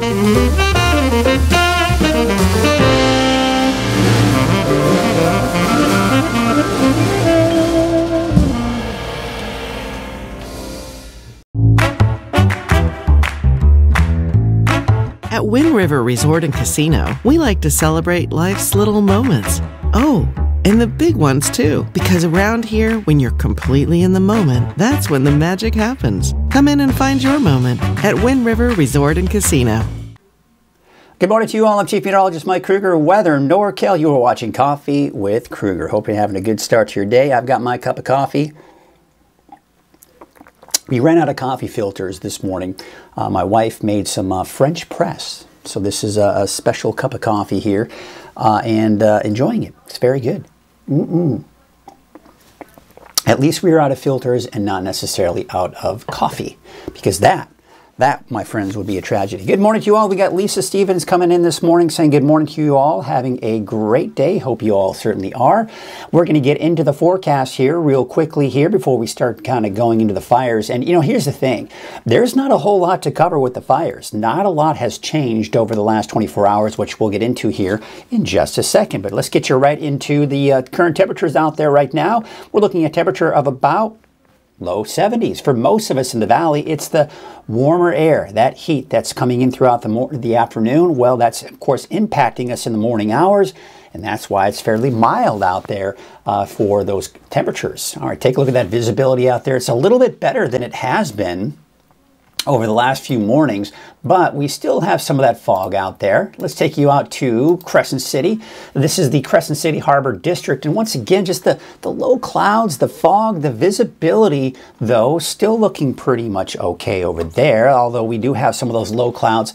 At Wind River Resort and Casino, we like to celebrate life's little moments. Oh, and the big ones too, because around here, when you're completely in the moment, that's when the magic happens. Come in and find your moment at Wind River Resort and Casino. Good morning to you all. I'm Chief Meteorologist Mike Krueger. Weather NorCal. You are watching Coffee with Krueger. Hope you're having a good start to your day. I've got my cup of coffee. We ran out of coffee filters this morning. My wife made some French press. So this is a special cup of coffee here and enjoying it. It's very good. At least we are out of filters and not necessarily out of coffee, because that, my friends, would be a tragedy. Good morning to you all. We got Lisa Stevens coming in this morning saying good morning to you all. Having a great day. Hope you all certainly are. We're going to get into the forecast here real quickly here before we start kind of going into the fires. And, you know, here's the thing. There's not a whole lot to cover with the fires. Not a lot has changed over the last 24 hours, which we'll get into here in just a second. But let's get you right into the current temperatures out there right now. We're looking at temperature of about low 70s. For most of us in the valley, it's the warmer air, that heat that's coming in throughout the afternoon. Well, that's, of course, impacting us in the morning hours, and that's why it's fairly mild out there for those temperatures. All right, take a look at that visibility out there. It's a little bit better than it has been over the last few mornings, but we still have some of that fog out there. Let's take you out to Crescent City. This is the Crescent City Harbor District, and once again, just the low clouds, the fog, the visibility, though, still looking pretty much okay over there, although we do have some of those low clouds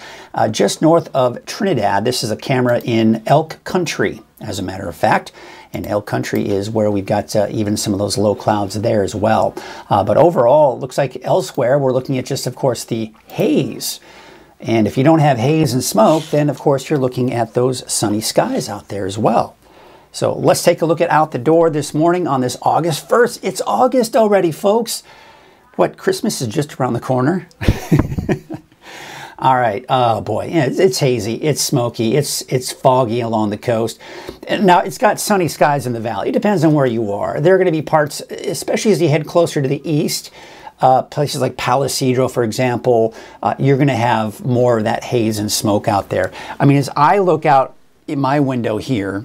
just north of Trinidad. This is a camera in Elk Country, as a matter of fact. And Elk Country is where we've got even some of those low clouds there as well. But overall, it looks like elsewhere we're looking at just, of course, the haze. And if you don't have haze and smoke, then, of course, you're looking at those sunny skies out there as well. So let's take a look at out the door this morning on this August 1st. It's August already, folks. What, Christmas is just around the corner? All right. Oh boy, yeah, it's hazy, it's smoky, it's foggy along the coast. Now it's got sunny skies in the valley. It depends on where you are. There are going to be parts, especially as you head closer to the east, places like Palisadro, for example. You're going to have more of that haze and smoke out there. I mean, as I look out in my window here,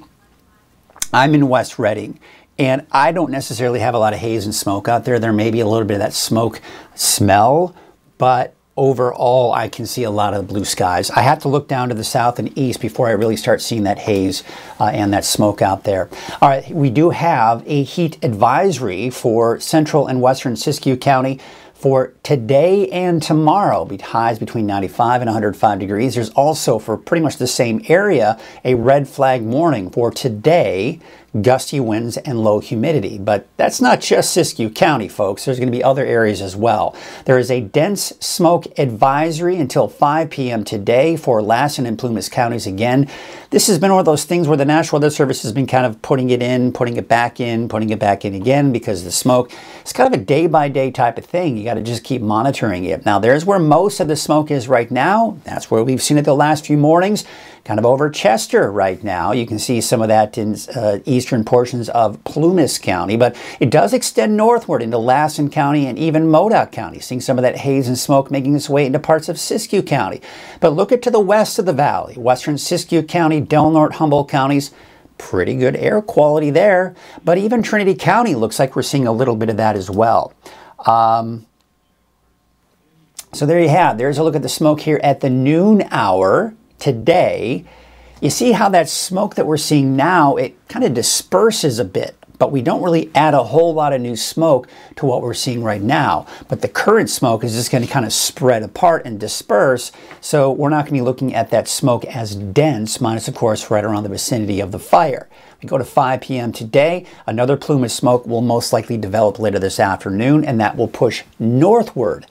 I'm in West Reading, and I don't necessarily have a lot of haze and smoke out there. There may be a little bit of that smoke smell, but overall, I can see a lot of blue skies. I have to look down to the south and east before I really start seeing that haze and that smoke out there. All right, we do have a heat advisory for central and western Siskiyou County for today and tomorrow. Highs between 95 and 105 degrees. There's also, for pretty much the same area, a red flag warning for today. Gusty winds and low humidity. But that's not just Siskiyou County, folks. There's going to be other areas as well. There is a dense smoke advisory until 5 p.m. today for Lassen and Plumas counties again. This has been one of those things where the National Weather Service has been kind of putting it in, putting it back in, putting it back in again because of the smoke. It's kind of a day-by-day type of thing. You got to just keep monitoring it. Now, there's where most of the smoke is right now. That's where we've seen it the last few mornings. Kind of over Chester right now. You can see some of that in eastern portions of Plumas County, but it does extend northward into Lassen County and even Modoc County, seeing some of that haze and smoke making its way into parts of Siskiyou County. But look at to the west of the valley, western Siskiyou County, Del Norte, Humboldt counties, pretty good air quality there. But even Trinity County looks like we're seeing a little bit of that as well. So there you have. There's a look at the smoke here at the noon hour today. You see how that smoke that we're seeing now, it kind of disperses a bit, but we don't really add a whole lot of new smoke to what we're seeing right now. But the current smoke is just going to kind of spread apart and disperse, so we're not going to be looking at that smoke as dense, minus of course right around the vicinity of the fire. We go to 5 p.m. today, another plume of smoke will most likely develop later this afternoon, and that will push northward.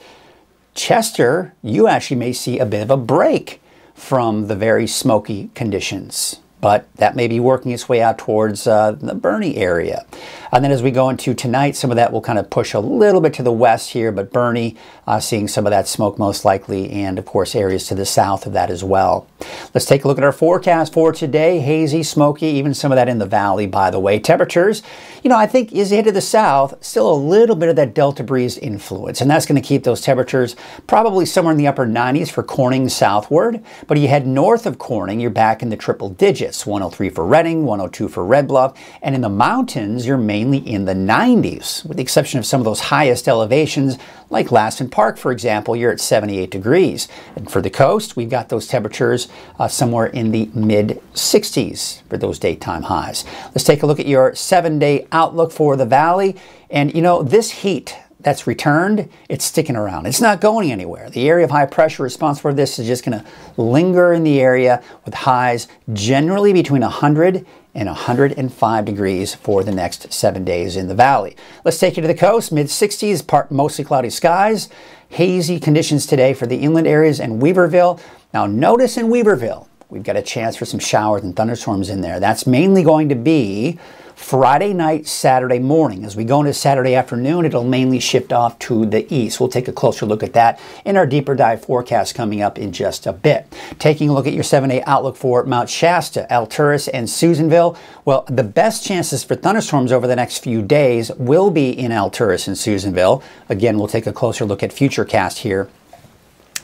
Chester, you actually may see a bit of a break from the very smoky conditions, but that may be working its way out towards the Bernie area. And then as we go into tonight, some of that will kind of push a little bit to the west here, but Bernie seeing some of that smoke most likely, and of course areas to the south of that as well. Let's take a look at our forecast for today. Hazy, smoky, even some of that in the valley, by the way. Temperatures, you know, I think as you head to the south, still a little bit of that Delta breeze influence, and that's going to keep those temperatures probably somewhere in the upper 90s for Corning southward. But you head north of Corning, you're back in the triple digits, 103 for Redding, 102 for Red Bluff, and in the mountains, you're mainly in the 90s, with the exception of some of those highest elevations, like Lassen Park, for example, you're at 78 degrees. And for the coast, we've got those temperatures somewhere in the mid-60s for those daytime highs. Let's take a look at your 7-day outlook for the valley. And you know, this heat that's returned, it's sticking around. It's not going anywhere. The area of high pressure responsible for this is just going to linger in the area with highs generally between 100 and 105 degrees for the next 7 days in the valley. Let's take you to the coast, mid-60s, mostly cloudy skies, hazy conditions today for the inland areas and Weaverville. Now notice in Weaverville, we've got a chance for some showers and thunderstorms in there. That's mainly going to be Friday night, Saturday morning. As we go into Saturday afternoon, it'll mainly shift off to the east. We'll take a closer look at that in our deeper dive forecast coming up in just a bit. Taking a look at your 7-day outlook for Mount Shasta, Alturas, and Susanville. Well, the best chances for thunderstorms over the next few days will be in Alturas and Susanville. Again, we'll take a closer look at Futurecast here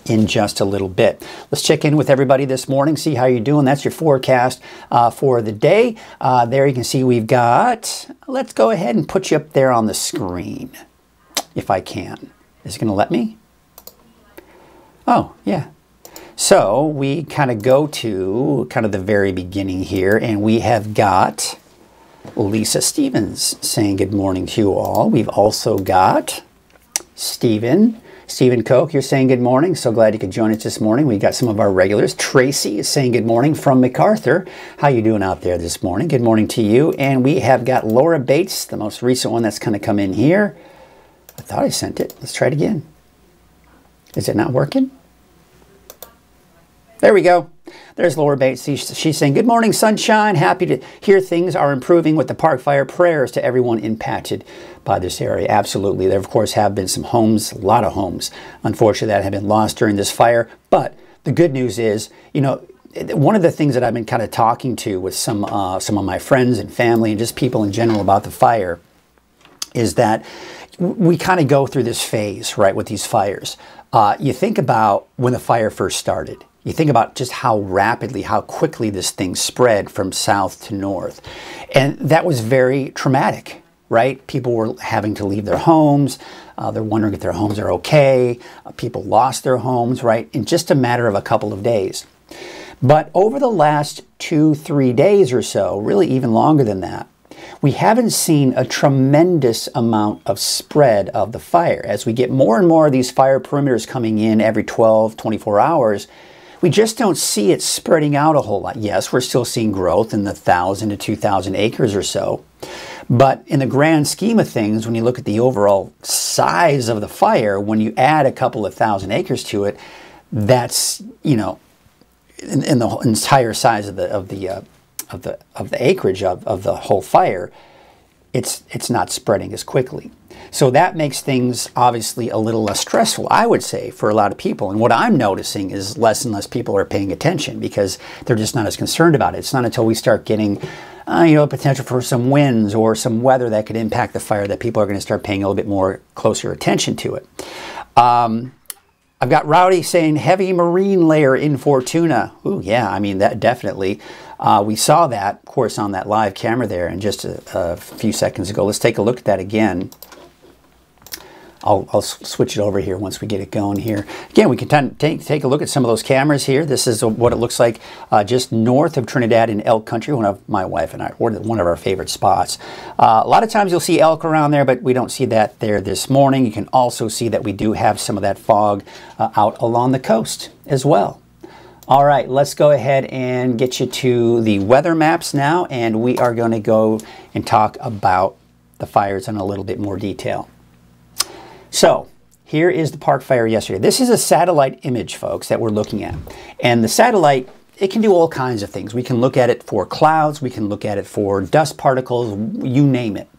in just a little bit. Let's check in with everybody this morning, see how you're doing. That's your forecast for the day. There you can see we've got, let's go ahead and put you up there on the screen, if I can. Is it going to let me? Oh, yeah. So we kind of go to kind of the very beginning here, and we have got Lisa Stevens saying good morning to you all. We've also got Stephen Koch, you're saying good morning. So glad you could join us this morning. We got some of our regulars. Tracy is saying good morning from MacArthur. How you doing out there this morning? Good morning to you. And we have got Laura Bates, the most recent one that's kind of come in here. I thought I sent it. Let's try it again. Is it not working? There we go. There's Laura Bates. She's saying, good morning, sunshine. Happy to hear things are improving with the park fire. Prayers to everyone impacted by this area. Absolutely. There, of course, have been some homes, a lot of homes, unfortunately, that have been lost during this fire. But the good news is, you know, one of the things that I've been kind of talking to with some of my friends and family and just people in general about the fire is that we kind of go through this phase, right, with these fires. You think about when the fire first started. You think about just how rapidly, how quickly this thing spread from south to north. And that was very traumatic, right? People were having to leave their homes. They're wondering if their homes are okay. People lost their homes, right? In just a matter of a couple of days. But over the last 2-3 days or so, really even longer than that, we haven't seen a tremendous amount of spread of the fire. As we get more and more of these fire perimeters coming in every 12, 24 hours, we just don't see it spreading out a whole lot. Yes, we're still seeing growth in the 1,000 to 2,000 acres or so. But in the grand scheme of things, when you look at the overall size of the fire, when you add a couple of thousand acres to it, that's, you know, in the entire size of the acreage of the whole fire, it's not spreading as quickly. So that makes things obviously a little less stressful, I would say, for a lot of people. And what I'm noticing is less and less people are paying attention because they're just not as concerned about it. It's not until we start getting, you know, potential for some winds or some weather that could impact the fire that people are going to start paying a little bit more closer attention to it. I've got Rowdy saying heavy marine layer in Fortuna. Ooh, yeah, I mean, that definitely. We saw that, of course, on that live camera there and just a few seconds ago. Let's take a look at that again. I'll switch it over here once we get it going here. Again, we can take a look at some of those cameras here. This is what it looks like just north of Trinidad in Elk Country, one of my wife and I, one of our favorite spots. A lot of times you'll see elk around there, but we don't see that there this morning. You can also see that we do have some of that fog out along the coast as well. All right, let's go ahead and get you to the weather maps now, and we are going to go and talk about the fires in a little bit more detail. So here is the park fire yesterday. This is a satellite image, folks, that we're looking at. And the satellite it can do all kinds of things. We can look at it for clouds, we can look at it for dust particles, you name it.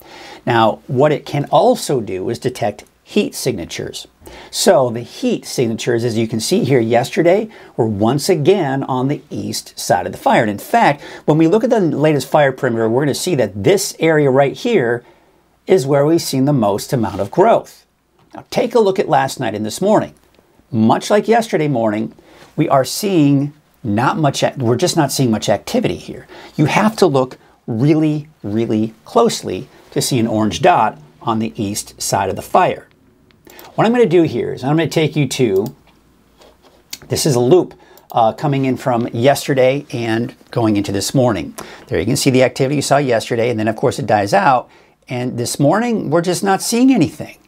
Now, what it can also do is detect heat signatures. So the heat signatures, as you can see here yesterday, were once again on the east side of the fire. And in fact, when we look at the latest fire perimeter, we're going to see that this area right here is where we've seen the most amount of growth. Now take a look at last night and this morning. Much like yesterday morning, we are seeing we're just not seeing much activity here. You have to look really, really closely to see an orange dot on the east side of the fire. What I'm going to do here is I'm going to take you to, this is a loop coming in from yesterday and going into this morning. There you can see the activity you saw yesterday, and then of course it dies out. And this morning, we're just not seeing anything.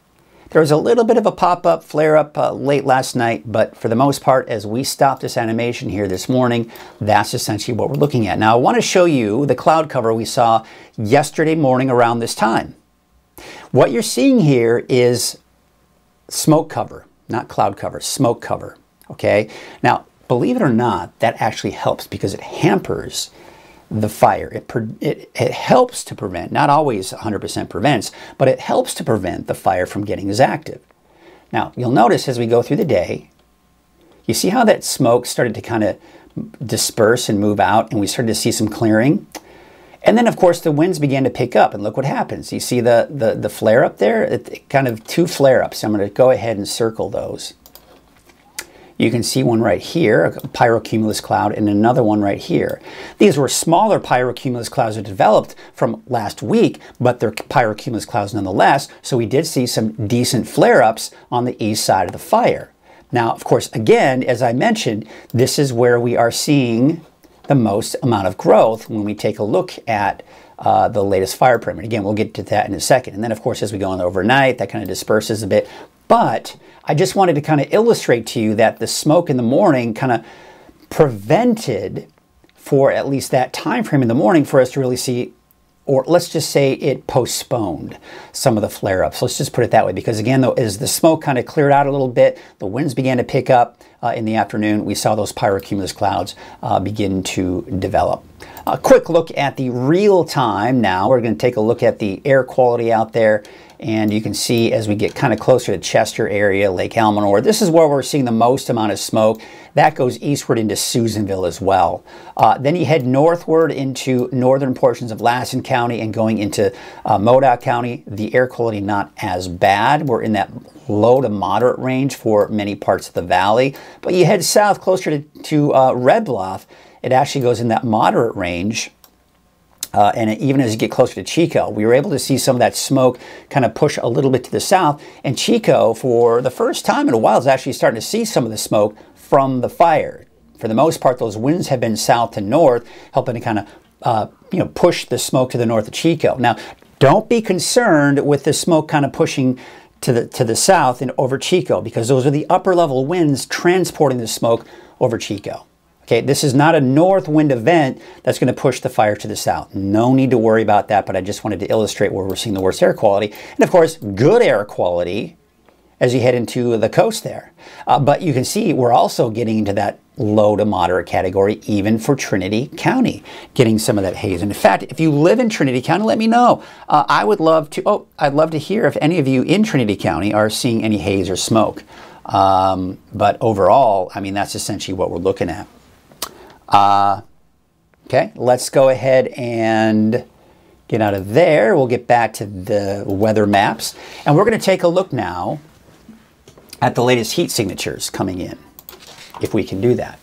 There was a little bit of a pop-up, flare-up late last night, but for the most part, as we stop this animation here this morning, that's essentially what we're looking at. Now, I want to show you the cloud cover we saw yesterday morning around this time. What you're seeing here is smoke cover, not cloud cover, smoke cover, okay? Now, believe it or not, that actually helps because it hampers the fire. It helps to prevent, not always 100% prevents, but it helps to prevent the fire from getting as active. Now, you'll notice as we go through the day, you see how that smoke started to kind of disperse and move out, and we started to see some clearing. And then, of course, the winds began to pick up, and look what happens. You see the flare up there? It kind of two flare-ups. I'm going to go ahead and circle those. You can see one right here, a pyrocumulus cloud, and another one right here. These were smaller pyrocumulus clouds that developed from last week, but they're pyrocumulus clouds nonetheless, so we did see some decent flare-ups on the east side of the fire. Now, of course, again, as I mentioned, this is where we are seeing the most amount of growth when we take a look at the latest fire perimeter. Again, we'll get to that in a second. And then, of course, as we go on overnight, that kind of disperses a bit. But I just wanted to kind of illustrate to you that the smoke in the morning kind of prevented, for at least that time frame in the morning, for us to really see, or let's just say it postponed some of the flare-ups. Let's just put it that way, because again, though, as the smoke kind of cleared out a little bit, the winds began to pick up in the afternoon, we saw those pyrocumulus clouds begin to develop. A quick look at the real time now. We're going to take a look at the air quality out there. And you can see as we get kind of closer to Chester area, Lake Almanor, this is where we're seeing the most amount of smoke. That goes eastward into Susanville as well. Then you head northward into northern portions of Lassen County and going into Modoc County. The air quality not as bad. We're in that low to moderate range for many parts of the valley. But you head south closer to Red Bluff, it actually goes in that moderate range. And even as you get closer to Chico, we were able to see some of that smoke kind of push a little bit to the south. And Chico, for the first time in a while, is actually starting to see some of the smoke from the fire. For the most part, those winds have been south to north, helping to kind of push the smoke to the north of Chico. Now, don't be concerned with the smoke kind of pushing to the south and over Chico, because those are the upper level winds transporting the smoke over Chico. Okay, this is not a north wind event that's going to push the fire to the south. No need to worry about that, but I just wanted to illustrate where we're seeing the worst air quality. And of course, good air quality as you head into the coast there. But you can see we're also getting into that low to moderate category, even for Trinity County, getting some of that haze. And in fact, if you live in Trinity County, let me know. I'd love to hear if any of you in Trinity County are seeing any haze or smoke. But overall, I mean, that's essentially what we're looking at. Okay, let's go ahead and get out of there. We'll get back to the weather maps. And we're going to take a look now at the latest heat signatures coming in, if we can do that.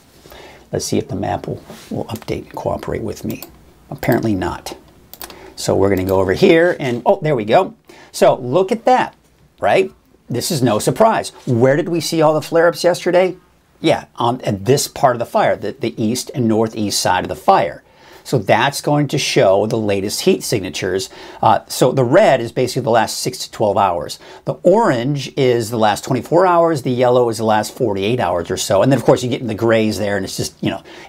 Let's see if the map will update and cooperate with me. Apparently not. So we're going to go over here and, oh, there we go. So look at that, right? This is no surprise. Where did we see all the flare-ups yesterday? Yeah, at this part of the fire, the east and northeast side of the fire. So that's going to show the latest heat signatures. So the red is basically the last 6 to 12 hours. The orange is the last 24 hours. The yellow is the last 48 hours or so. And then, of course, you get in the grays there, and it's just,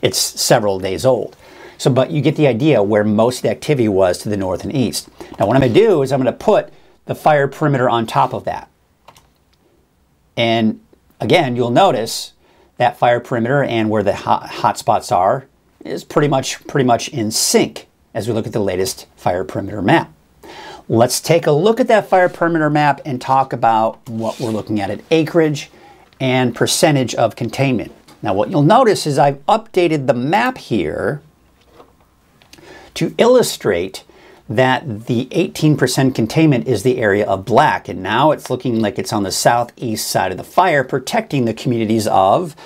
it's several days old. So, but you get the idea where most of the activity was to the north and east. Now, what I'm going to do is I'm going to put the fire perimeter on top of that. And again, you'll notice that fire perimeter and where the hot spots are is pretty much in sync as we look at the latest fire perimeter map. Let's take a look at that fire perimeter map and talk about what we're looking at acreage and percentage of containment. Now what you'll notice is I've updated the map here to illustrate that the 18% containment is the area of black, and now it's looking like it's on the southeast side of the fire, protecting the communities of,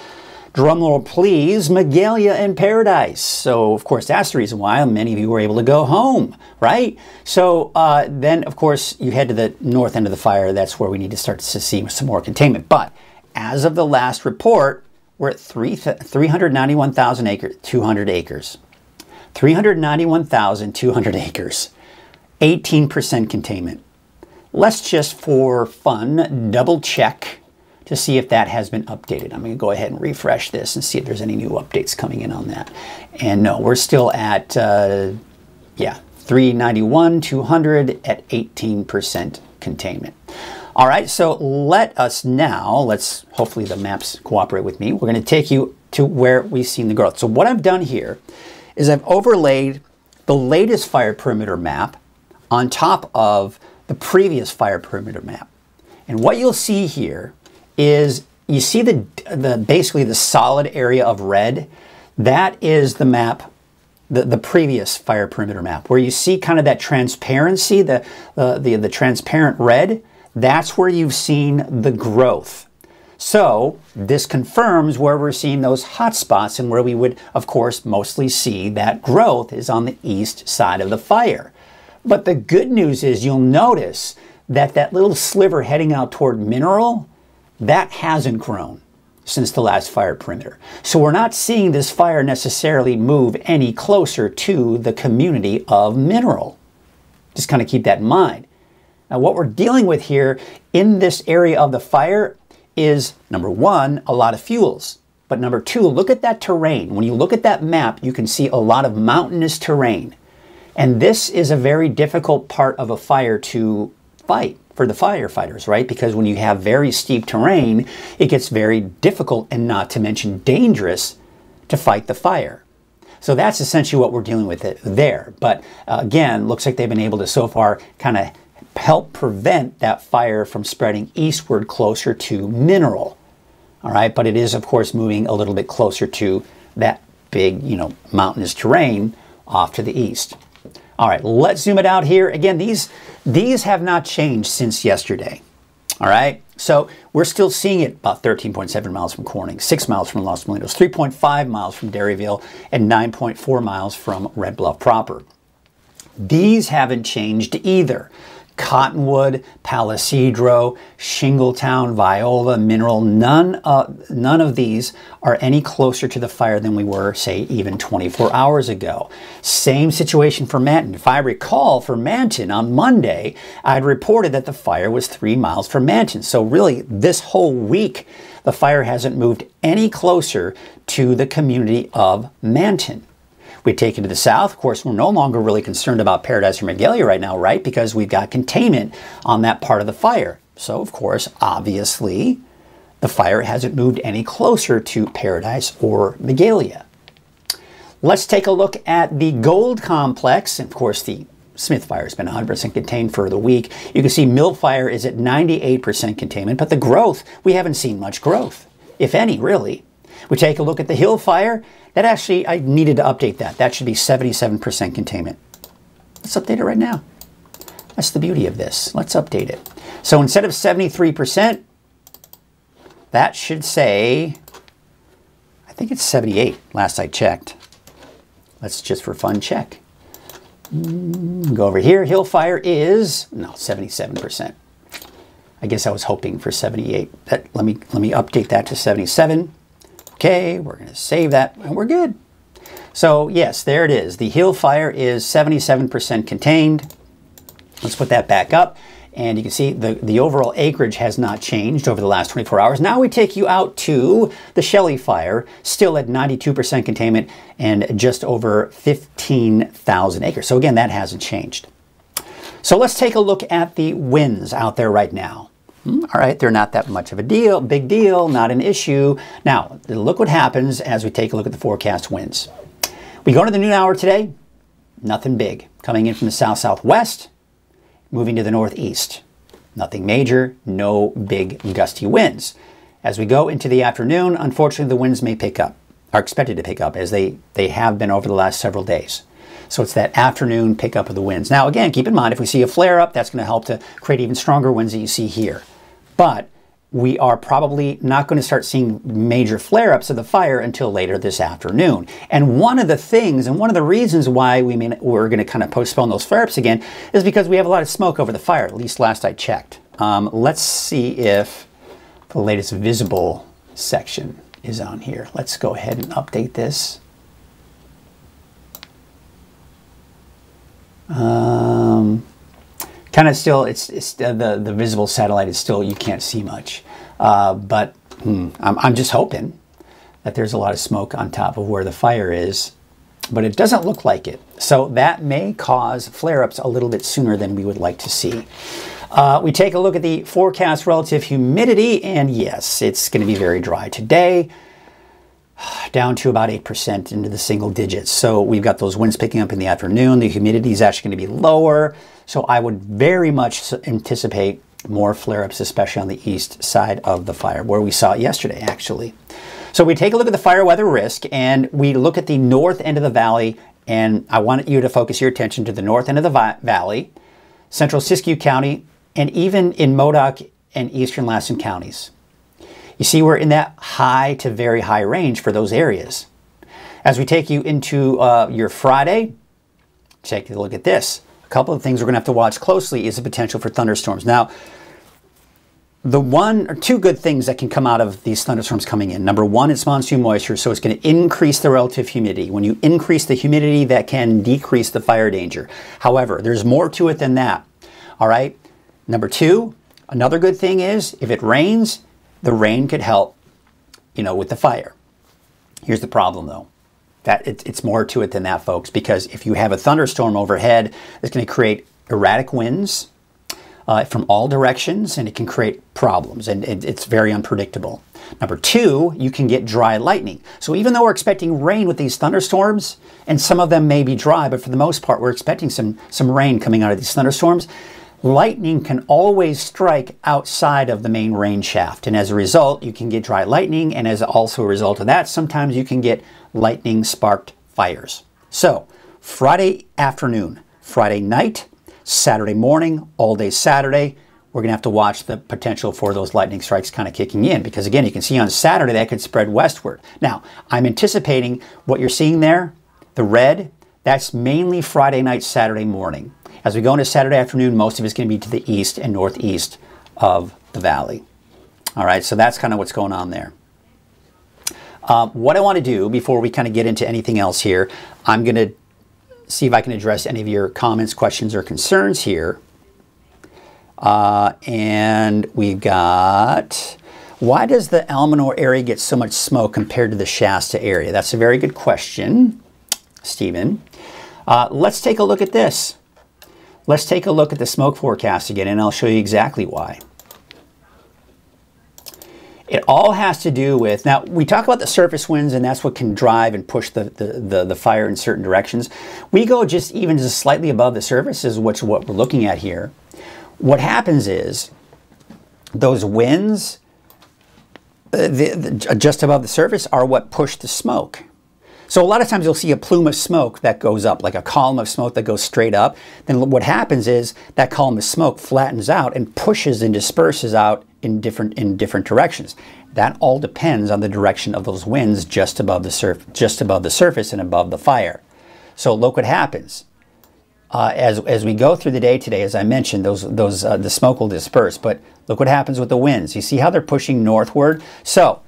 drumroll please, Magalia and Paradise. So of course that's the reason why many of you were able to go home, right? So then of course you head to the north end of the fire. That's where we need to start to see some more containment. But as of the last report, we're at 391,200 acres. 391,200 acres, 18% containment. Let's just, for fun, double check to see if that has been updated. I'm going to go ahead and refresh this and see if there's any new updates coming in on that. And no, we're still at, yeah, 391,200 at 18% containment. All right, so let us now, hopefully the maps cooperate with me. We're going to take you to where we've seen the growth. So what I've done here is I've overlaid the latest fire perimeter map on top of the previous fire perimeter map. And what you'll see here is you see basically the solid area of red. That is the map, the previous fire perimeter map, where you see kind of that transparency, the transparent red. That's where you've seen the growth. So this confirms where we're seeing those hot spots, and where we would, of course, mostly see that growth is on the east side of the fire. But the good news is you'll notice that that little sliver heading out toward Mineral, that hasn't grown since the last fire perimeter. So we're not seeing this fire necessarily move any closer to the community of Mineral. Just kind of keep that in mind. Now what we're dealing with here in this area of the fire is, number one, a lot of fuels. But number two, look at that terrain. When you look at that map, you can see a lot of mountainous terrain. And this is a very difficult part of a fire to fight for the firefighters, right? Because when you have very steep terrain, it gets very difficult, and not to mention dangerous, to fight the fire. So that's essentially what we're dealing with there. But again, looks like they've been able to so far kind of help prevent that fire from spreading eastward closer to Mineral. All right, but it is of course moving a little bit closer to that big, mountainous terrain off to the east. All right, let's zoom it out here. Again, these have not changed since yesterday. All right, so we're still seeing it about 13.7 miles from Corning, 6 miles from Los Molinos, 3.5 miles from Derryville, and 9.4 miles from Red Bluff proper. These haven't changed either. Cottonwood, Palisadro, Shingletown, Viola, Mineral, none of these are any closer to the fire than we were, say, even 24 hours ago. Same situation for Manton. If I recall, for Manton on Monday, I had reported that the fire was 3 miles from Manton. So really, this whole week, the fire hasn't moved any closer to the community of Manton. We take it to the south. Of course, we're no longer really concerned about Paradise or Magalia right now, right? Because we've got containment on that part of the fire. So, of course, obviously, the fire hasn't moved any closer to Paradise or Magalia. Let's take a look at the Gold Complex. And of course, the Smith fire has been 100% contained for the week. You can see Mill fire is at 98% containment, but the growth, we haven't seen much growth, if any, really. We take a look at the Hill fire. That actually, I needed to update that. That should be 77% containment. Let's update it right now. That's the beauty of this. Let's update it. So instead of 73%, that should say, I think it's 78, last I checked. Let's just for fun check. Go over here. Hill fire is, no, 77%. I guess I was hoping for 78. Let me update that to 77. Okay, we're going to save that, and we're good. So yes, there it is. The Hill fire is 77% contained. Let's put that back up, and you can see the overall acreage has not changed over the last 24 hours. Now we take you out to the Shelley fire, still at 92% containment and just over 15,000 acres. So again, that hasn't changed. So let's take a look at the winds out there right now. All right, they're not that much of a deal, big deal, not an issue. Now, look what happens as we take a look at the forecast winds. We go to the noon hour today, nothing big. Coming in from the south-southwest, moving to the northeast. Nothing major, no big gusty winds. As we go into the afternoon, unfortunately, the winds may pick up, are expected to pick up, as they have been over the last several days. So it's that afternoon pickup of the winds. Now, again, keep in mind, if we see a flare-up, that's going to help to create even stronger winds that you see here. But we are probably not going to start seeing major flare-ups of the fire until later this afternoon. And one of the things, and one of the reasons why we're going to kind of postpone those flare-ups again, is because we have a lot of smoke over the fire, at least last I checked. Let's see if the latest visible section is on here. Let's go ahead and update this. Kind of still, it's the visible satellite is still, you can't see much. But I'm just hoping that there's a lot of smoke on top of where the fire is, but it doesn't look like it. So that may cause flare-ups a little bit sooner than we would like to see. We take a look at the forecast relative humidity, and yes, it's going to be very dry today, down to about 8% into the single digits. So we've got those winds picking up in the afternoon. The humidity is actually going to be lower. So I would very much anticipate more flare-ups, especially on the east side of the fire, where we saw it yesterday, actually. So we take a look at the fire weather risk, and we look at the north end of the valley, and I want you to focus your attention to the north end of the valley, central Siskiyou County, and even in Modoc and eastern Lassen counties. You see, we're in that high to very high range for those areas. As we take you into your Friday, take a look at this. A couple of things we're going to have to watch closely is the potential for thunderstorms. Now, the one or two good things that can come out of these thunderstorms coming in. Number one, it's monsoon moisture, so it's going to increase the relative humidity. When you increase the humidity, that can decrease the fire danger. However, there's more to it than that. All right. Number two, another good thing is if it rains, the rain could help, with the fire. Here's the problem, though. That it's more to it than that, folks, because if you have a thunderstorm overhead, it's going to create erratic winds from all directions, and it can create problems, and it's very unpredictable. Number two, you can get dry lightning. So even though we're expecting rain with these thunderstorms, and some of them may be dry, but for the most part, we're expecting some rain coming out of these thunderstorms, lightning can always strike outside of the main rain shaft. And as a result, you can get dry lightning. And as also a result of that, sometimes you can get lightning sparked fires. So Friday afternoon, Friday night, Saturday morning, all day Saturday, we're going to have to watch the potential for those lightning strikes kind of kicking in. Because again, you can see on Saturday that could spread westward. Now, I'm anticipating what you're seeing there, the red, that's mainly Friday night, Saturday morning. As we go into Saturday afternoon, most of it's going to be to the east and northeast of the valley. All right, so that's kind of what's going on there. What I want to do before we kind of get into anything else here, I'm going to see if I can address any of your comments, questions, or concerns here. And we've got, why does the Almanor area get so much smoke compared to the Shasta area? That's a very good question, Stephen. Let's take a look at this. Let's take a look at the smoke forecast again, and I'll show you exactly why. It all has to do with, now we talk about the surface winds, and that's what can drive and push the fire in certain directions. We go just slightly above the surface is what we're looking at here. What happens is those winds just above the surface are what push the smoke. So a lot of times you'll see a plume of smoke that goes up, like a column of smoke that goes straight up. Then what happens is that column of smoke flattens out and pushes and disperses out in different directions. That all depends on the direction of those winds just above the surface and above the fire. So look what happens. As we go through the day today, as I mentioned, the smoke will disperse. But look what happens with the winds. You see how they're pushing northward? So,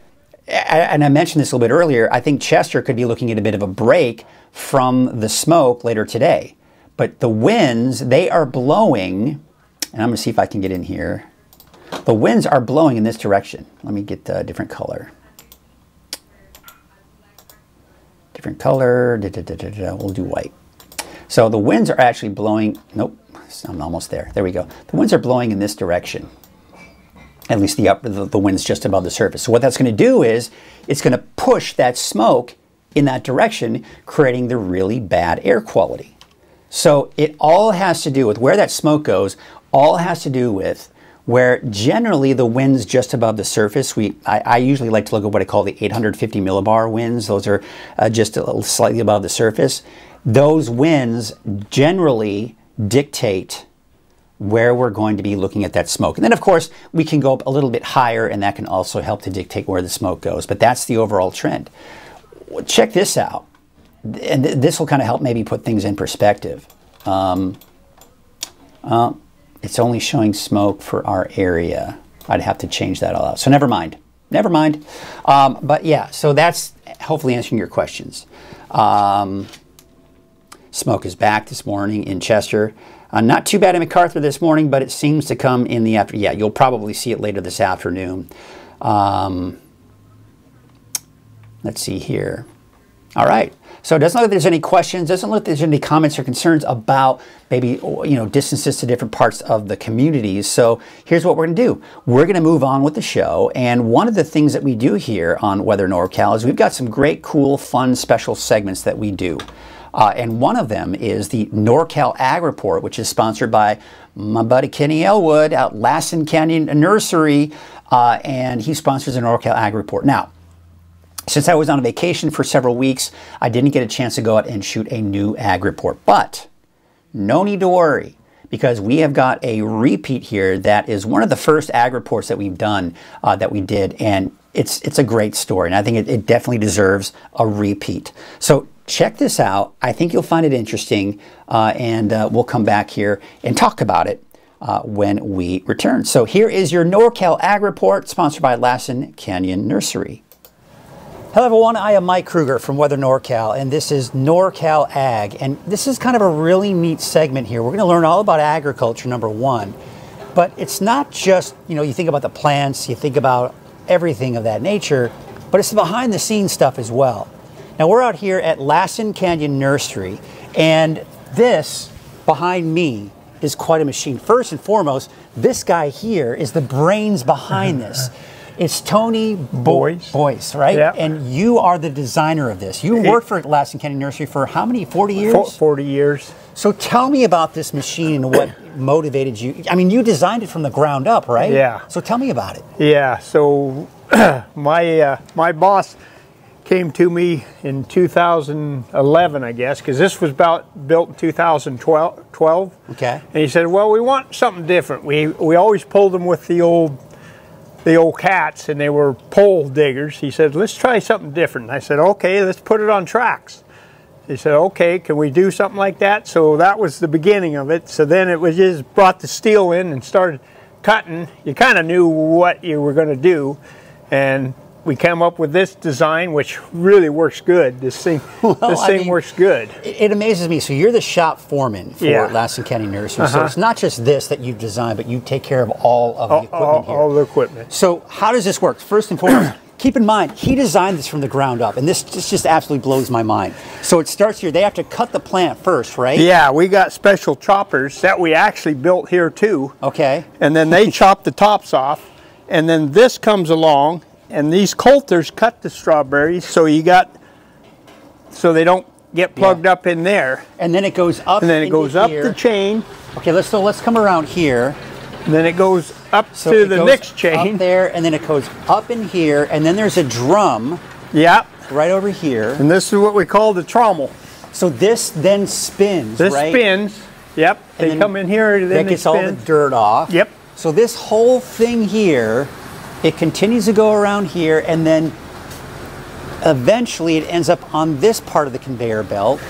and I mentioned this a little bit earlier, I think Chester could be looking at a bit of a break from the smoke later today. But the winds, they are blowing, and I'm going to see if I can get in here. The winds are blowing in this direction. Let me get a different color. Different color, we'll do white. So the winds are actually blowing, nope, I'm almost there. There we go. The winds are blowing in this direction. at least the wind's just above the surface. So what that's going to do is it's going to push that smoke in that direction, creating the really bad air quality. So it all has to do with where that smoke goes, all has to do with where generally the wind's just above the surface. I usually like to look at what I call the 850 millibar winds. Those are just a little slightly above the surface. Those winds generally dictate where we're going to be looking at that smoke. And then of course we can go up a little bit higher, and that can also help to dictate where the smoke goes, but that's the overall trend. Check this out, and this will kind of help maybe put things in perspective. It's only showing smoke for our area. I'd have to change that all out, so never mind. But yeah, so that's hopefully answering your questions. Smoke is back this morning in Chester. Not too bad in MacArthur this morning, but it seems to come in the afternoon. Yeah, you'll probably see it later this afternoon. Let's see here. All right. So it doesn't look like there's any questions. Doesn't look like there's any comments or concerns about maybe, distances to different parts of the communities. So here's what we're going to do. We're going to move on with the show. And one of the things that we do here on Weather NorCal is we've got some great, cool, fun, special segments that we do. And one of them is the NorCal Ag Report, which is sponsored by my buddy Kenny Elwood out Lassen Canyon Nursery, and he sponsors the NorCal Ag Report. Now, since I was on vacation for several weeks, I didn't get a chance to go out and shoot a new ag report. But no need to worry, because we have got a repeat here that is one of the first ag reports that we've done, that we did, and it's a great story, and I think it definitely deserves a repeat. So check this out. I think you'll find it interesting, and we'll come back here and talk about it when we return. So here is your NorCal Ag Report, sponsored by Lassen Canyon Nursery. Hello everyone, I am Mike Krueger from Weather NorCal, and this is NorCal Ag, and this is kind of a really neat segment here. We're going to learn all about agriculture, number one, but it's not just, you think about the plants, you think about everything of that nature, but it's the behind the scenes stuff as well. Now we're out here at Lassen Canyon Nursery, and this behind me is quite a machine. First and foremost, this guy here is the brains behind this. It's Tony Boyce, right? Yep. And you are the designer of this. You worked for Lassen Canyon Nursery for how many, 40 years? 40 years. So tell me about this machine and what motivated you. I mean, you designed it from the ground up, right? Yeah. So tell me about it. Yeah, so my boss came to me in 2011, I guess, because this was built in 2012. Okay. And he said, well, we want something different. We always pulled them with the old cats, and they were pole diggers. He said, let's try something different. I said, okay, let's put it on tracks. He said, okay, can we do something like that? So that was the beginning of it. So then it was just brought the steel in and started cutting. You kind of knew what you were going to do, and we came up with this design, which really works good. This thing works good. It amazes me. So you're the shop foreman for Lassen Canyon Nursery. So it's not just this that you've designed, but you take care of all of the equipment here. All the equipment. So how does this work? First and foremost, keep in mind, he designed this from the ground up, and this just absolutely blows my mind. So it starts here. They have to cut the plant first, right? Yeah, we got special choppers that we actually built here too. Okay. And then they chop the tops off, and then this comes along, and these coulters cut the strawberries, so they don't get plugged up in there. And then it goes up. And then it goes up the chain. Okay, let's come around here. And then it goes up to the next chain. Up there, and then it goes up in here, and then there's a drum. Yeah. Right over here. And this is what we call the trommel. So this then spins, right? This spins. Yep. And they come in here, and then that gets all the dirt off. Yep. So this whole thing here, it continues to go around here, and then eventually it ends up on this part of the conveyor belt,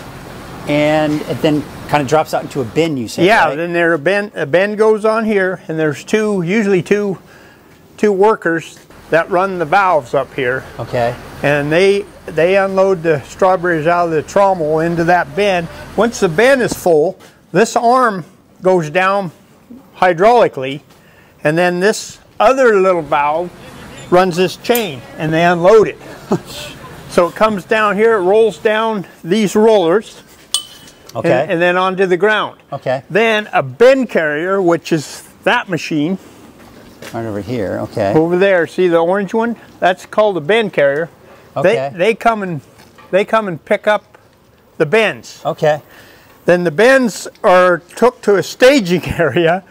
and it then kind of drops out into a bin, you said, yeah, right? Then a bin goes on here, and there's usually two workers that run the valves up here. Okay. And they unload the strawberries out of the trommel into that bin. Once the bin is full, this arm goes down hydraulically, and then this other little valve runs this chain, and they unload it. So it comes down here, it rolls down these rollers, okay, and then onto the ground. Okay. Then a bin carrier, which is that machine, Right over here, okay. Over there, see the orange one? That's called a bin carrier. Okay. They come and pick up the bins. Okay. Then the bins are took to a staging area.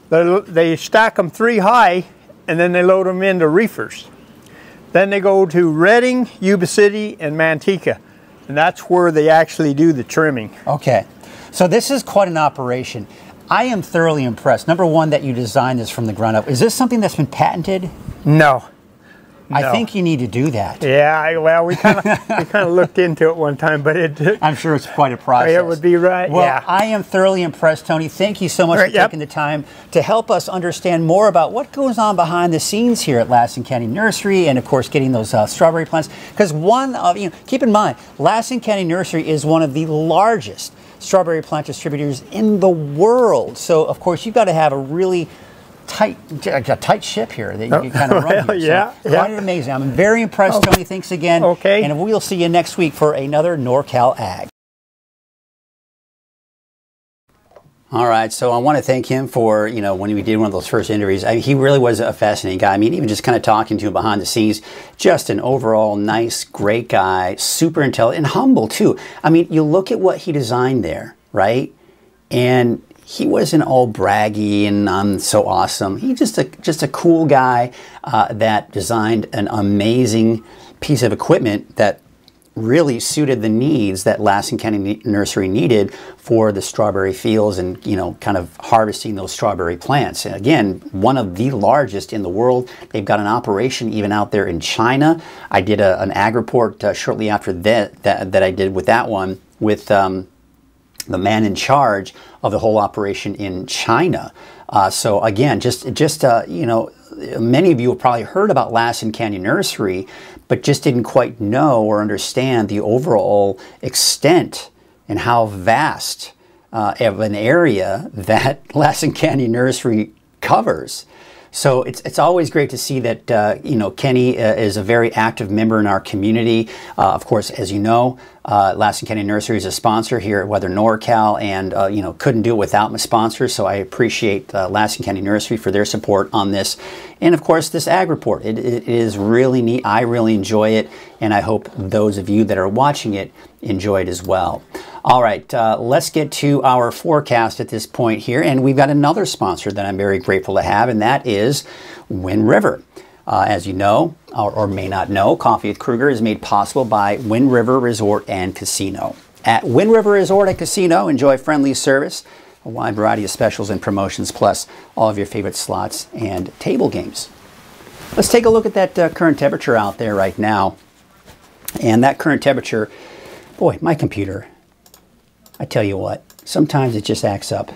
They stack them 3 high, and then they load them into reefers. Then they go to Redding, Yuba City, and Manteca, and that's where they actually do the trimming. Okay. So this is quite an operation. I am thoroughly impressed. Number one, that you designed this from the ground up. Is this something that's been patented? No. I think you need to do that. Yeah, well, we kind of looked into it one time, but I'm sure it's quite a process. It would be right. Well, yeah. I am thoroughly impressed, Tony. Thank you so much for taking the time to help us understand more about what goes on behind the scenes here at Lassen County Nursery, and of course, getting those strawberry plants. Because keep in mind, Lassen County Nursery is one of the largest strawberry plant distributors in the world. So, of course, you've got to have a really tight ship here that you can kind of run here. So quite amazing. I'm very impressed, Tony. Thanks again. Okay. And we'll see you next week for another NorCal Ag. All right, so I want to thank him for, when we did one of those first interviews, he really was a fascinating guy. I mean, even just kind of talking to him behind the scenes, just an overall nice, great guy, super intelligent, and humble too. I mean, you look at what he designed there, right? And he wasn't all braggy and I'm so awesome. He's just a cool guy that designed an amazing piece of equipment that really suited the needs that Lassen County Nursery needed for the strawberry fields and, kind of harvesting those strawberry plants. And again, one of the largest in the world. They've got an operation even out there in China. I did an ag report shortly after that I did with that one with the man in charge of the whole operation in China. So again, many of you have probably heard about Lassen County Nursery, but just didn't quite know or understand the overall extent and how vast of an area that Lassen County Nursery covers. So it's always great to see that, Kenny is a very active member in our community. Of course, as you know, Lassen County Nursery is a sponsor here at Weather NorCal, and, couldn't do it without my sponsors. So I appreciate Lassen County Nursery for their support on this. And of course, this ag report, it is really neat. I really enjoy it, and I hope those of you that are watching it enjoy it as well. All right, let's get to our forecast at this point here, and we've got another sponsor that I'm very grateful to have, and that is Wind River. As you know, or may not know, Coffee with Krueger is made possible by Wind River Resort and Casino. At Wind River Resort and Casino, enjoy friendly service, a wide variety of specials and promotions, plus all of your favorite slots and table games. Let's take a look at that current temperature out there right now. And that current temperature, boy, my computer, I tell you what, sometimes it just acts up.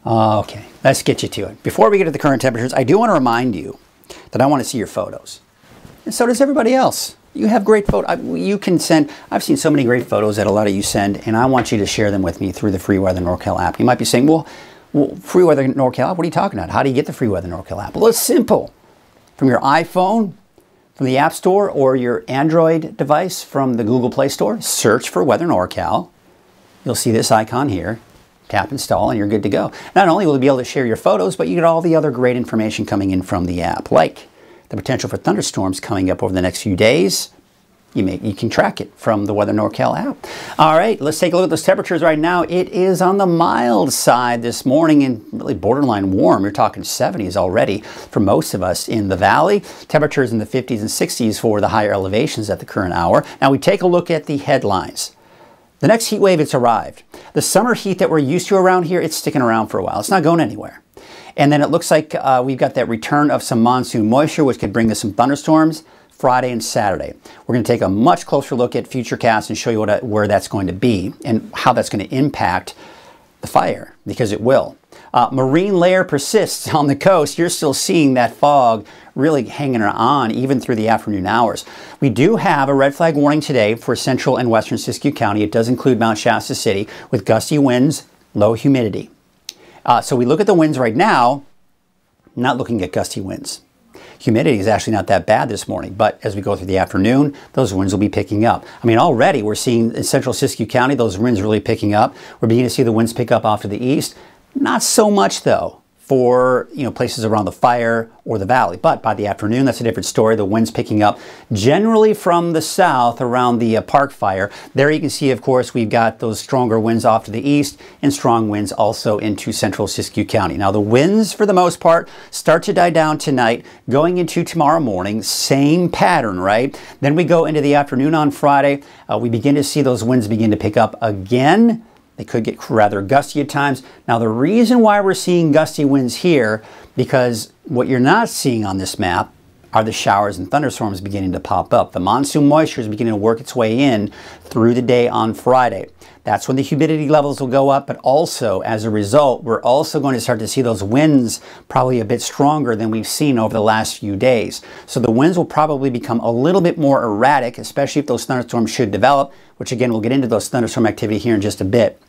Okay, let's get you to it. Before we get to the current temperatures, I do want to remind you that I want to see your photos. And so does everybody else. You have great photos. You can send, I've seen so many great photos that a lot of you send, and I want you to share them with me through the Free Weather NorCal app. You might be saying, well, Free Weather NorCal app, what are you talking about? How do you get the Free Weather NorCal app? Well, it's simple. From your iPhone, from the App Store, or your Android device from the Google Play Store, search for Weather NorCal. You'll see this icon here. Tap install and you're good to go. Not only will you be able to share your photos, but you get all the other great information coming in from the app, like the potential for thunderstorms coming up over the next few days. You can track it from the Weather NorCal app. All right, let's take a look at those temperatures right now. It is on the mild side this morning and really borderline warm. You're talking 70s already for most of us in the valley. Temperatures in the 50s and 60s for the higher elevations at the current hour. Now we take a look at the headlines. The next heat wave, it's arrived. The summer heat that we're used to around here, it's sticking around for a while. It's not going anywhere. And then it looks like we've got that return of some monsoon moisture, which could bring us some thunderstorms Friday and Saturday. We're going to take a much closer look at Futurecast and show you where that's going to be and how that's going to impact the fire, because it will. Marine layer persists on the coast. You're still seeing that fog really hanging on even through the afternoon hours. We do have a red flag warning today for central and western Siskiyou County. It does include Mount Shasta City with gusty winds, low humidity. So we look at the winds right now, not looking at gusty winds. Humidity is actually not that bad this morning, but as we go through the afternoon, those winds will be picking up. I mean, already we're seeing in central Siskiyou County, those winds really picking up. We're beginning to see the winds pick up off to the east. Not so much though for places around the fire or the valley. But by the afternoon, that's a different story. The wind's picking up generally from the south around the park fire. There you can see, of course, we've got those stronger winds off to the east and strong winds also into central Siskiyou County. Now the winds, for the most part, start to die down tonight. Going into tomorrow morning, same pattern, right? Then we go into the afternoon on Friday. We begin to see those winds begin to pick up again. They could get rather gusty at times. Now the reason why we're seeing gusty winds here, because what you're not seeing on this map are the showers and thunderstorms beginning to pop up. The monsoon moisture is beginning to work its way in through the day on Friday. That's when the humidity levels will go up, but also as a result, we're also going to start to see those winds probably a bit stronger than we've seen over the last few days. So the winds will probably become a little bit more erratic, especially if those thunderstorms should develop, which again, we'll get into those thunderstorm activity here in just a bit.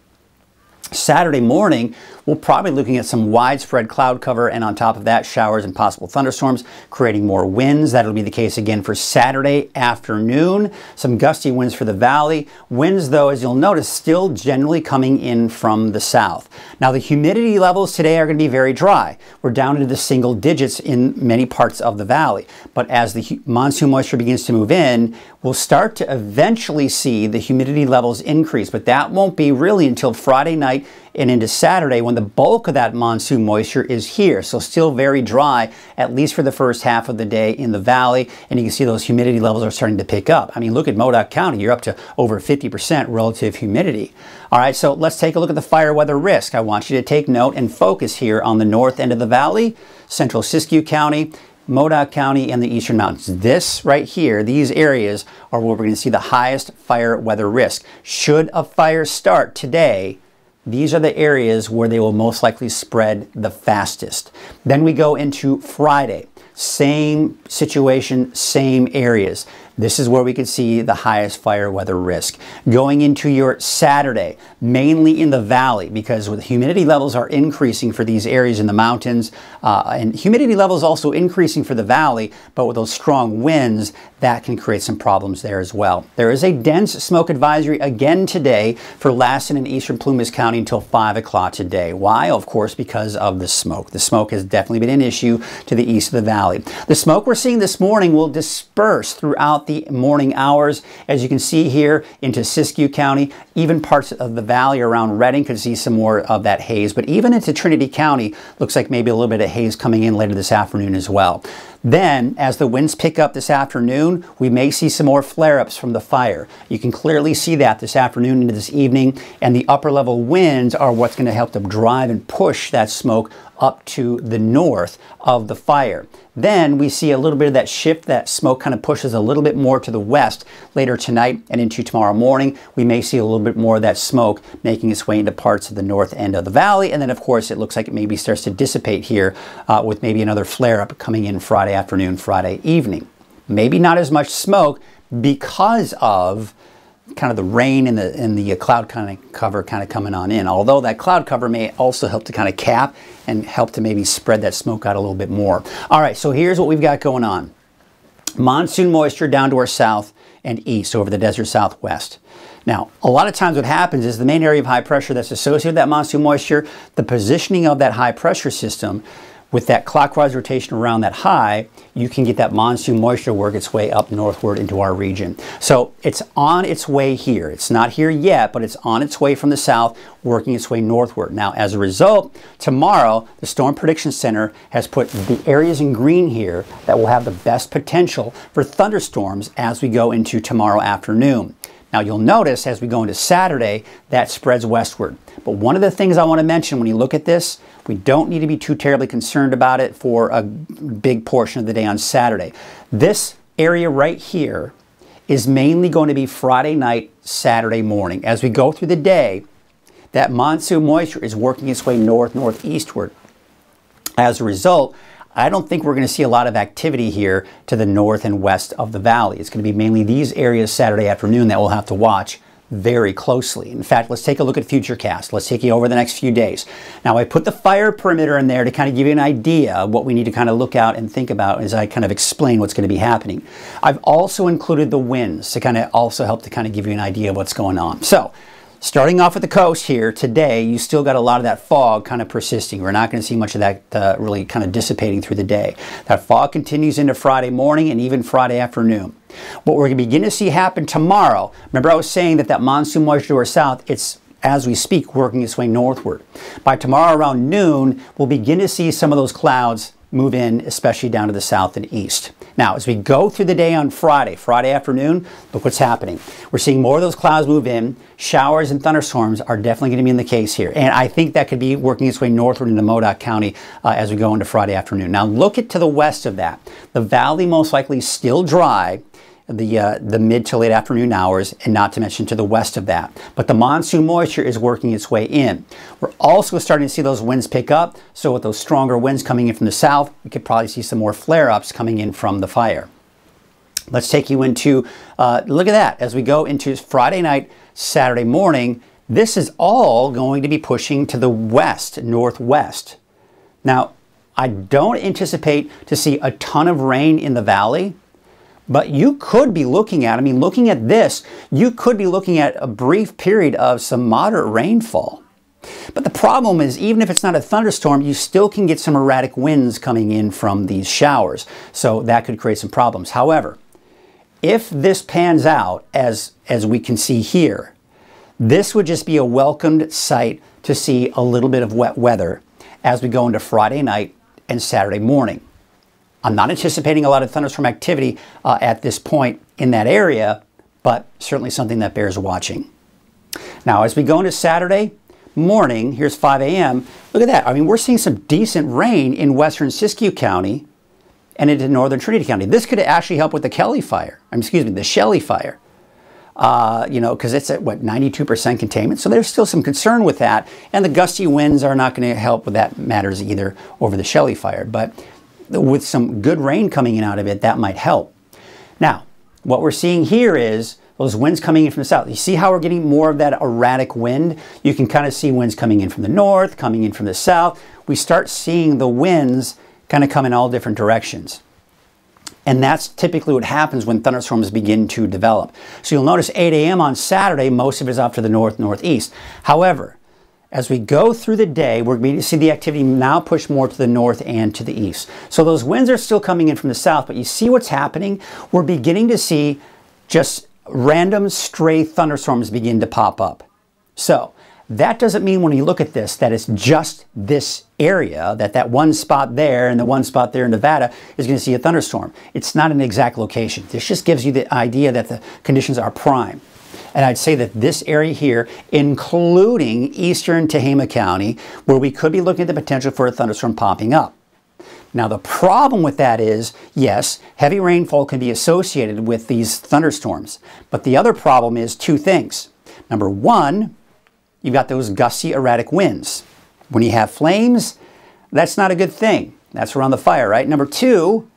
Saturday morning, we'll probably be looking at some widespread cloud cover, and on top of that, showers and possible thunderstorms, creating more winds. That'll be the case again for Saturday afternoon. Some gusty winds for the valley. Winds, though, as you'll notice, still generally coming in from the south. Now, the humidity levels today are going to be very dry. We're down into the single digits in many parts of the valley. But as the monsoon moisture begins to move in, we'll start to eventually see the humidity levels increase, but that won't be really until Friday night and into Saturday when the bulk of that monsoon moisture is here. So still very dry, at least for the first half of the day in the valley. And you can see those humidity levels are starting to pick up. I mean, look at Modoc County, you're up to over 50% relative humidity. All right, so let's take a look at the fire weather risk. I want you to take note and focus here on the north end of the valley, central Siskiyou County, Modoc County, and the Eastern Mountains. This right here, these areas are where we're going to see the highest fire weather risk. Should a fire start today, these are the areas where they will most likely spread the fastest. Then we go into Friday. Same situation, same areas. This is where we could see the highest fire weather risk. Going into your Saturday, mainly in the valley, because with humidity levels are increasing for these areas in the mountains, and humidity levels also increasing for the valley, but with those strong winds, that can create some problems there as well. There is a dense smoke advisory again today for Lassen and Eastern Plumas County until 5 o'clock today. Why? Of course, because of the smoke. The smoke has definitely been an issue to the east of the valley. The smoke we're seeing this morning will disperse throughout the morning hours. As you can see here into Siskiyou County, even parts of the valley around Redding could see some more of that haze, but even into Trinity County, looks like maybe a little bit of haze coming in later this afternoon as well. Then, as the winds pick up this afternoon, we may see some more flare-ups from the fire. You can clearly see that this afternoon into this evening, and the upper level winds are what's going to help to drive and push that smoke up to the north of the fire. Then we see a little bit of that shift. That smoke kind of pushes a little bit more to the west later tonight and into tomorrow morning. We may see a little bit more of that smoke making its way into parts of the north end of the valley. And then, of course, it looks like it maybe starts to dissipate here with maybe another flare-up coming in Friday afternoon, Friday evening. Maybe not as much smoke because of kind of the rain and the cloud cover coming on in. Although that cloud cover may also help to kind of cap and help to maybe spread that smoke out a little bit more. All right, so here's what we've got going on. Monsoon moisture down to our south and east over the desert southwest. Now, a lot of times what happens is the main area of high pressure that's associated with that monsoon moisture, the positioning of that high pressure system with that clockwise rotation around that high, you can get that monsoon moisture work its way up northward into our region. So it's on its way here. It's not here yet, but it's on its way from the south, working its way northward. Now, as a result, tomorrow, the Storm Prediction Center has put the areas in green here that will have the best potential for thunderstorms as we go into tomorrow afternoon. Now, you'll notice as we go into Saturday, that spreads westward. But one of the things I want to mention when you look at this, we don't need to be too terribly concerned about it for a big portion of the day on Saturday. This area right here is mainly going to be Friday night, Saturday morning. As we go through the day, that monsoon moisture is working its way northeastward. As a result, I don't think we're going to see a lot of activity here to the north and west of the valley. It's going to be mainly these areas Saturday afternoon that we'll have to watch very closely. In fact, let's take a look at Futurecast. Let's take you over the next few days. Now, I put the fire perimeter in there to kind of give you an idea of what we need to kind of look out and think about as I kind of explain what's going to be happening. I've also included the winds to kind of also help to kind of give you an idea of what's going on. So, Starting off at the coast here today, you still got a lot of that fog kind of persisting. We're not going to see much of that really kind of dissipating through the day. That fog continues into Friday morning and even Friday afternoon. What we're going to begin to see happen tomorrow, remember I was saying that monsoon moisture to our south, it's as we speak working its way northward. By tomorrow around noon, we'll begin to see some of those clouds move in, especially down to the south and east. Now, as we go through the day on Friday afternoon, look what's happening. We're seeing more of those clouds move in. Showers and thunderstorms are definitely going to be in the case here. And I think that could be working its way northward into Modoc County as we go into Friday afternoon. Now, look to the west of that. The valley most likely still dry, the mid to late afternoon hours, and not to mention to the west of that. But the monsoon moisture is working its way in. We're also starting to see those winds pick up. So with those stronger winds coming in from the south, we could probably see some more flare-ups coming in from the fire. Let's take you into, look at that, as we go into Friday night, Saturday morning, this is all going to be pushing to the west, northwest. Now, I don't anticipate to see a ton of rain in the valley, but you could be looking at, looking at this, you could be looking at a brief period of some moderate rainfall. But the problem is, even if it's not a thunderstorm, you still can get some erratic winds coming in from these showers. So that could create some problems. However, if this pans out as we can see here, this would just be a welcomed sight to see a little bit of wet weather as we go into Friday night and Saturday morning. I'm not anticipating a lot of thunderstorm activity at this point in that area, but certainly something that bears watching. Now, as we go into Saturday morning, here's 5 a.m., look at that. We're seeing some decent rain in western Siskiyou County and into northern Trinity County. This could actually help with the Kelly fire, the Shelley fire. Because it's at, 92% containment. So there's still some concern with that. And the gusty winds are not going to help with that matters either over the Shelley fire. But with some good rain coming in out of it, that might help. Now, what we're seeing here is those winds coming in from the south. You see how we're getting more of that erratic wind? You can kind of see winds coming in from the north, coming in from the south. We start seeing the winds kind of come in all different directions. And that's typically what happens when thunderstorms begin to develop. So you'll notice 8 a.m. on Saturday, most of it is off to the north, northeast. However, as we go through the day, we're going to see the activity now push more to the north and to the east. So those winds are still coming in from the south, but you see what's happening? We're beginning to see just random stray thunderstorms begin to pop up. So that doesn't mean when you look at this that it's just this area, that one spot there and the one spot there in Nevada is going to see a thunderstorm. It's not an exact location. This just gives you the idea that the conditions are prime. And I'd say that this area here, including eastern Tehama County, where we could be looking at the potential for a thunderstorm popping up. Now, the problem with that is, yes, heavy rainfall can be associated with these thunderstorms. But the other problem is two things. Number one, you've got those gusty, erratic winds. When you have flames, that's not a good thing. That's around the fire, right? Number two,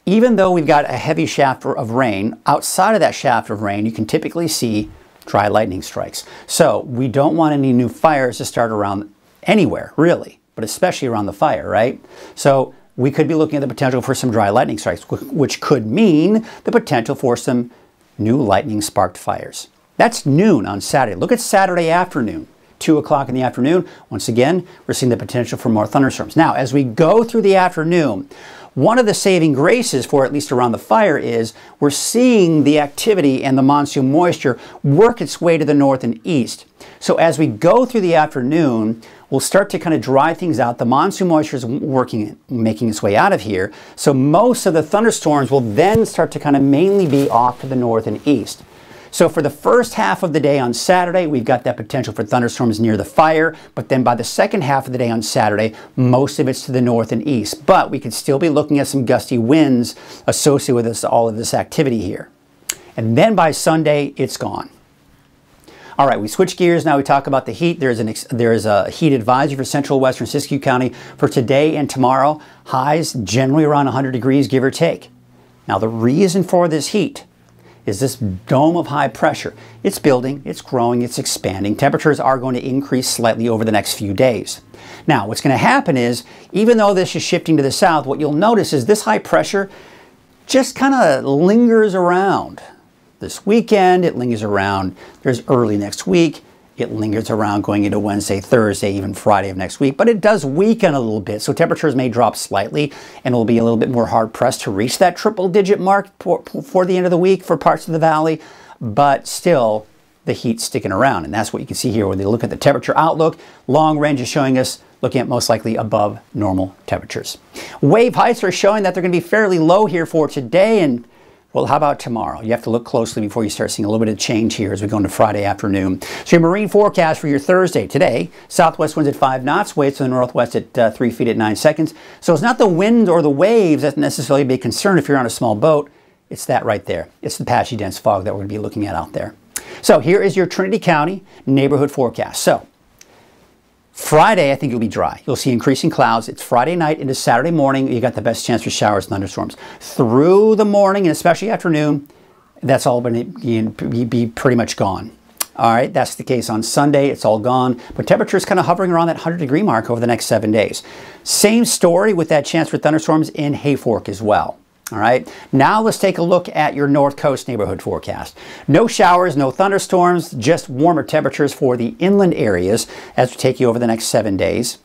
even though we've got a heavy shaft of rain, outside of that shaft of rain, you can typically see dry lightning strikes. So we don't want any new fires to start around anywhere, really, but especially around the fire, right? So we could be looking at the potential for some dry lightning strikes, which could mean the potential for some new lightning-sparked fires. That's noon on Saturday. Look at Saturday afternoon, 2 o'clock in the afternoon. Once again, we're seeing the potential for more thunderstorms. Now, as we go through the afternoon, one of the saving graces for at least around the fire is we're seeing the activity and the monsoon moisture work its way to the north and east. So as we go through the afternoon, we'll start to kind of dry things out. The monsoon moisture is making its way out of here. So most of the thunderstorms will then start to kind of mainly be off to the north and east. So for the first half of the day on Saturday, we've got that potential for thunderstorms near the fire, but then by the second half of the day on Saturday, most of it's to the north and east. But we could still be looking at some gusty winds associated with all of this activity here. And then by Sunday, it's gone. All right, we switch gears. Now we talk about the heat. There is a heat advisory for central western Siskiyou County for today and tomorrow. Highs generally around 100 degrees, give or take. Now the reason for this heat is this dome of high pressure. It's building, it's growing, it's expanding. Temperatures are going to increase slightly over the next few days. Now, what's going to happen is, even though this is shifting to the south, what you'll notice is this high pressure just kind of lingers around this weekend. It lingers around. There's early next week. It lingers around going into Wednesday, Thursday, even Friday of next week. But it does weaken a little bit, so temperatures may drop slightly, and it'll be a little bit more hard-pressed to reach that triple-digit mark for the end of the week for parts of the valley. But still, the heat's sticking around, and that's what you can see here when you look at the temperature outlook. Long range is showing us looking at most likely above normal temperatures. Wave heights are showing that they're going to be fairly low here for today, and well, how about tomorrow? You have to look closely before you start seeing a little bit of change here as we go into Friday afternoon. So your marine forecast for your Thursday today, southwest winds at 5 knots, waves to the northwest at 3 feet at 9 seconds. So it's not the wind or the waves that's necessarily a big concern if you're on a small boat. It's that right there. It's the patchy dense fog that we're going to be looking at out there. So here is your Trinity County neighborhood forecast. So Friday, I think it'll be dry. You'll see increasing clouds. It's Friday night into Saturday morning. You got the best chance for showers and thunderstorms. Through the morning and especially afternoon, that's all going to be pretty much gone. All right, that's the case on Sunday. It's all gone. But temperatures kind of hovering around that 100-degree mark over the next 7 days. Same story with that chance for thunderstorms in Hayfork as well. All right, now let's take a look at your North Coast neighborhood forecast. No showers, no thunderstorms, just warmer temperatures for the inland areas as we take you over the next 7 days.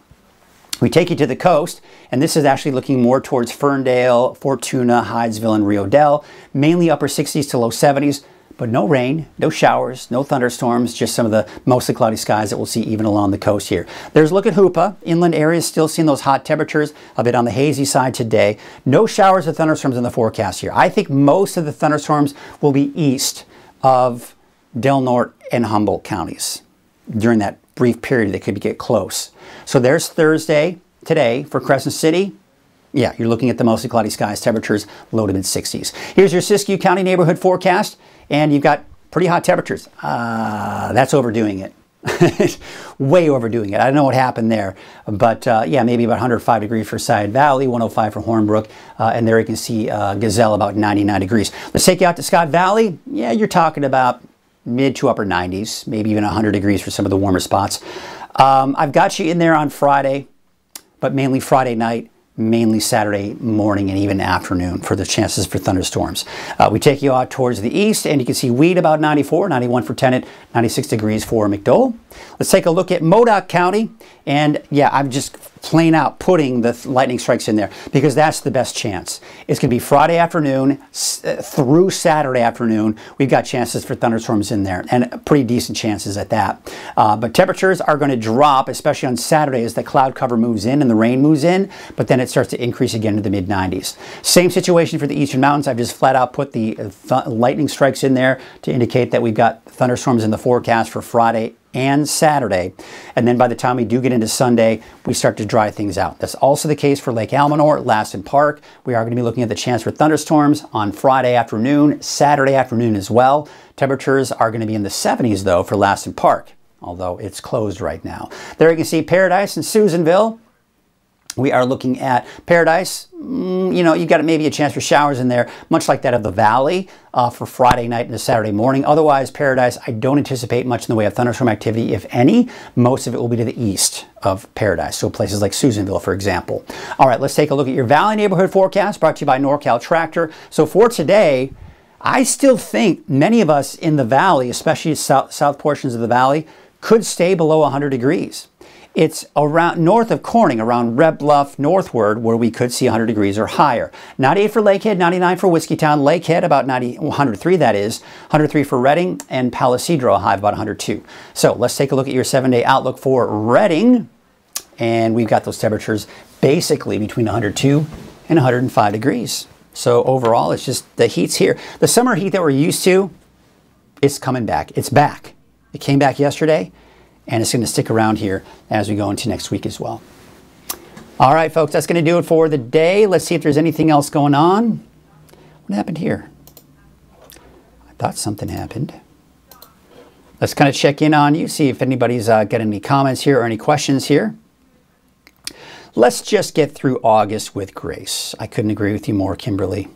We take you to the coast, and this is actually looking more towards Ferndale, Fortuna, Hydesville, and Rio Dell, mainly upper 60s to low 70s. But no rain, no showers, no thunderstorms, just some of the mostly cloudy skies that we'll see even along the coast here. There's looking Hoopa. Inland areas still seeing those hot temperatures, a bit on the hazy side today. No showers or thunderstorms in the forecast here. I think most of the thunderstorms will be east of Del Norte and Humboldt counties during that brief period they could get close. So there's Thursday today for Crescent City. Yeah, you're looking at the mostly cloudy skies, temperatures low to mid 60s. Here's your Siskiyou County neighborhood forecast. And you've got pretty hot temperatures. That's overdoing it. Way overdoing it. I don't know what happened there. But yeah, maybe about 105 degrees for Side Valley, 105 for Hornbrook. And there you can see Gazelle about 99 degrees. Let's take you out to Scott Valley. Yeah, you're talking about mid to upper 90s, maybe even 100 degrees for some of the warmer spots. I've got you in there on Friday, but mainly Friday night, mainly Saturday morning and even afternoon for the chances for thunderstorms. We take you out towards the east, and you can see Weed about 94, 91 for Tennant, 96 degrees for McDowell. Let's take a look at Modoc County, and yeah, I'm just plain out putting the lightning strikes in there because that's the best chance. It's going to be Friday afternoon through Saturday afternoon. We've got chances for thunderstorms in there, and pretty decent chances at that. But temperatures are going to drop, especially on Saturday as the cloud cover moves in and the rain moves in, but then it starts to increase again to the mid-90s. Same situation for the eastern mountains. I've just flat out put the lightning strikes in there to indicate that we've got thunderstorms in the forecast for Friday and Saturday. And then by the time we do get into Sunday, we start to dry things out. That's also the case for Lake Almanor, Lassen Park. We are going to be looking at the chance for thunderstorms on Friday afternoon, Saturday afternoon as well. Temperatures are going to be in the 70s though for Lassen Park, although it's closed right now. There you can see Paradise and Susanville. We are looking at Paradise. You know, you've got maybe a chance for showers in there, much like that of the Valley for Friday night and Saturday morning. Otherwise, Paradise, I don't anticipate much in the way of thunderstorm activity, if any. Most of it will be to the east of Paradise, so places like Susanville, for example. All right, let's take a look at your Valley neighborhood forecast brought to you by NorCal Tractor. So for today, I still think many of us in the Valley, especially south portions of the Valley, could stay below 100 degrees. It's around north of Corning, around Red Bluff northward, where we could see 100 degrees or higher. 98 for Lakehead, 99 for Whiskeytown. Lakehead about 103, that is. 103 for Redding, and Palisadro, a high of about 102. So let's take a look at your 7-day outlook for Redding. And we've got those temperatures basically between 102 and 105 degrees. So overall, it's just the heat's here. The summer heat that we're used to, it's coming back. It's back. It came back yesterday. And it's going to stick around here as we go into next week as well. All right, folks, that's going to do it for the day. Let's see if there's anything else going on. What happened here? I thought something happened. Let's kind of check in on you, see if anybody's got any comments here or any questions here. Let's just get through August with grace. I couldn't agree with you more, Kimberly.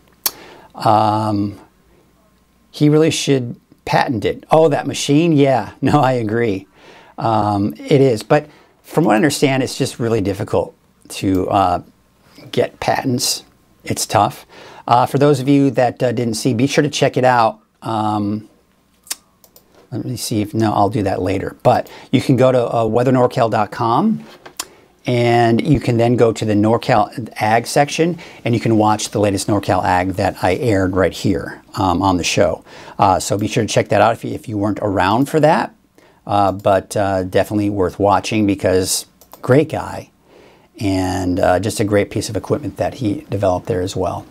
He really should patent it. Oh, that machine? Yeah, no, I agree. It is, but from what I understand, it's just really difficult to get patents. It's tough. For those of you that didn't see, be sure to check it out. Let me see if, no, I'll do that later. But you can go to weathernorcal.com, and you can then go to the NorCal Ag section, and you can watch the latest NorCal Ag that I aired right here on the show. So be sure to check that out if you weren't around for that. But definitely worth watching, because great guy, and just a great piece of equipment that he developed there as well.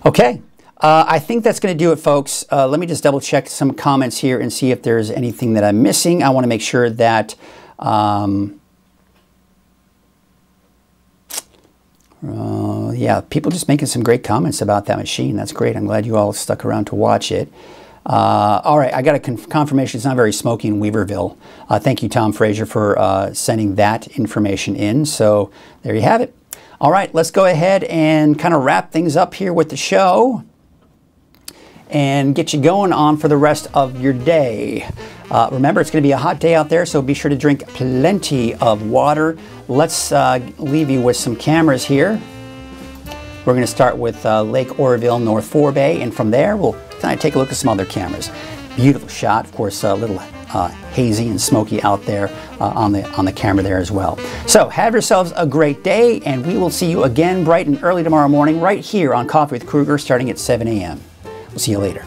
Okay. I think that's going to do it, folks. Let me just double check some comments here and see if there's anything that I'm missing. I want to make sure that yeah, people just making some great comments about that machine. That's great. I'm glad you all stuck around to watch it. All right, I got a confirmation it's not very smoky in Weaverville. Thank you, Tom Frazier, for sending that information in. So there you have it. All right, let's go ahead and kind of wrap things up here with the show and get you going on for the rest of your day. Remember, it's going to be a hot day out there, so be sure to drink plenty of water. Let's leave you with some cameras here. We're going to start with Lake Oroville, North Forebay, and from there we'll kind of take a look at some other cameras. Beautiful shot, of course, a little hazy and smoky out there on the camera there as well. So have yourselves a great day, and we will see you again bright and early tomorrow morning right here on Coffee with Krueger, starting at 7 a.m. We'll see you later.